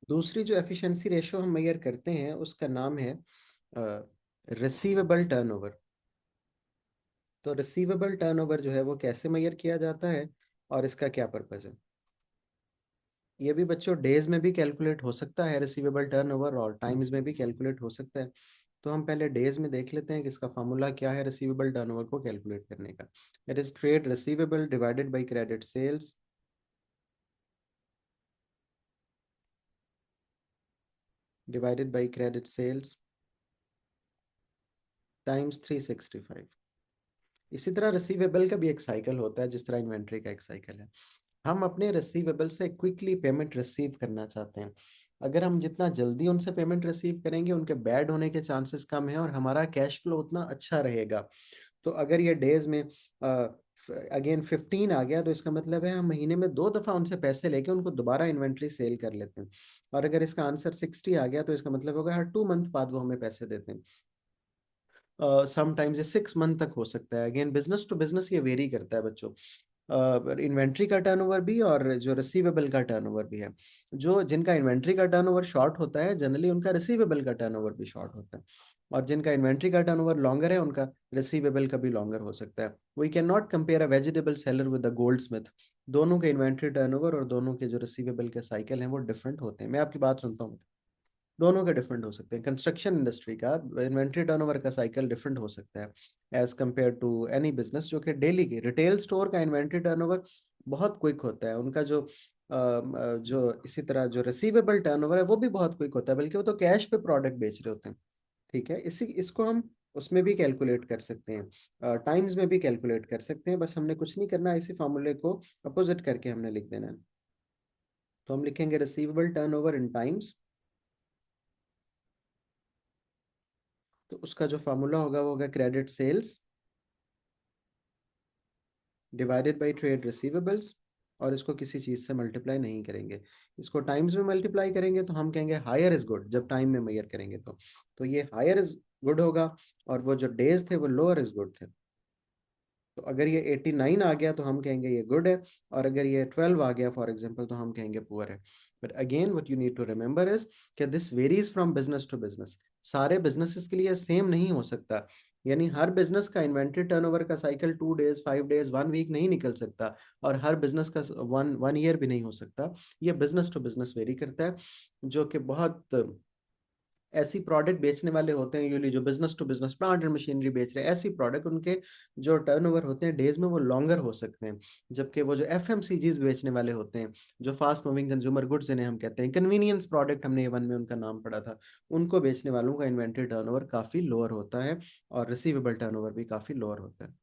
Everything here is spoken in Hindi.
दूसरी जो एफिशिएंसी रेशो हम मेजर करते हैं उसका नाम है रिसीवेबल टर्नओवर। तो रिसीवेबल टर्नओवर जो है वो कैसे मेजर किया जाता है और इसका क्या पर्पस है? ये भी बच्चों डेज में भी कैलकुलेट हो सकता है रिसीवेबल टर्नओवर, और टाइम्स में भी कैलकुलेट हो सकता है। तो हम पहले डेज में देख लेते हैं कि इसका फार्मूला क्या है रिसीवेबल टर्नओवर को कैलकुलेट करने का। It is trade receivable divided by credit sales divided by credit sales times 365। इसी तरह रिसीवेबल का भी एक साइकिल होता है जिस तरह इन्वेंट्री का एक साइकिल है। हम अपने रिसीवेबल से क्विकली पेमेंट रिसीव करना चाहते हैं। अगर हम जितना जल्दी उनसे पेमेंट रिसीव करेंगे उनके बैड होने के चांसेस कम है और हमारा कैश फ्लो उतना अच्छा रहेगा। तो अगर ये डेज में अगेन 15 आ गया तो इसका मतलब है हम महीने में 2 दफा उनसे पैसे लेके उनको दोबारा इन्वेंट्री सेल कर लेते हैं। और अगर इसका आंसर 60 आ गया तो इसका मतलब होगा हर 2 मंथ बाद वो हमें पैसे देते हैं। समटाइम्स ये 6 मंथ तक हो सकता है। अगेन बिजनेस टू बिजनेस ये वेरी करता है बच्चों। इन्वेंट्री का टर्नओवर भी और जो रिसीवेबल का टर्नओवर भी है। जो जिनका इन्वेंट्री का टर्नओवर शॉर्ट होता है जनरली उनका रिसीवेबल का टर्नओवर भी शॉर्ट होता है। और जिनका इन्वेंट्री का टर्नओवर लॉन्गर है उनका रिसीवेबल का भी लॉन्गर हो सकता है। We can not compare a vegetable seller with a goldsmith. दोनों के इन्वेंट्री टर्नओवर और दोनों के जो रिसीवेबल के साइकिल हैं वो डिफरेंट होते हैं। मैं आपकी बात सुनता हूँ। दोनों के डिफरेंट हो सकते हैं। कंस्ट्रक्शन इंडस्ट्री का इन्वेंट्री टर्नओवर का साइकिल डिफरेंट हो सकता है as compared to any business जो कि डेली की रिटेल स्टोर का इन्वेंट्री टर्नओवर बहुत क्विक होता है। उनका जो इसी तरह जो रिसीवेबल टर्नओवर है वो भी बहुत क्विक होता है, बल्कि वो तो कैश पे प्रोडक्ट बेच रहे होते हैं। ठीक है, इसी इसको हम उसमें भी कैलकुलेट कर सकते हैं, टाइम्स में भी कैलकुलेट कर सकते हैं। बस हमने कुछ नहीं करना, इसी फॉर्मूले को अपोजिट करके हमने लिख देना है। तो हम लिखेंगे रिसीवेबल टर्नओवर इन टाइम्स। तो उसका जो फार्मूला होगा वो होगा credit sales divided by trade receivables. और इसको किसी चीज से मल्टीप्लाई नहीं करेंगे। इसको टाइम्स में मल्टीप्लाई करेंगे तो हम कहेंगे हायर इज गुड, जब टाइम में मेजर करेंगे तो ये हायर इज गुड होगा। और वो जो डेज थे वो लोअर इज गुड थे। तो अगर ये 89 आ गया तो हम कहेंगे ये गुड है, और अगर ये 12 आ गया फॉर एग्जांपल तो हम कहेंगे पुअर है। But again what you need to remember is कि this varies from business to business. सारे बिजनेसेस के लिए सेम नहीं हो सकता। यानी हर बिजनेस का इन्वेंट्री टर्नओवर का साइकिल 2 डेज, 5 डेज, 1 वीक नहीं निकल सकता। और हर बिजनेस का वन वन ईयर भी नहीं हो सकता। ये बिजनेस टू बिजनेस वेरी करता है। जो कि बहुत ऐसी प्रोडक्ट बेचने वाले होते हैं यूजली जो business to business plant and machinery बेच रहे हैं, ऐसी प्रोडक्ट उनके जो टर्नओवर होते हैं डेज में वो लॉन्गर हो सकते हैं। जबकि वो जो एफएमसीजीज बेचने वाले होते हैं, जो फास्ट मूविंग कंज्यूमर गुड्स जिन्हें हम कहते हैं, कन्वीनियंस प्रोडक्ट, हमने वन में उनका नाम पढ़ा था, उनको बेचने वालों का इन्वेंट्री टर्नओवर काफी लोअर होता है और रिसीवेबल टर्नओवर भी काफी लोअर होता है।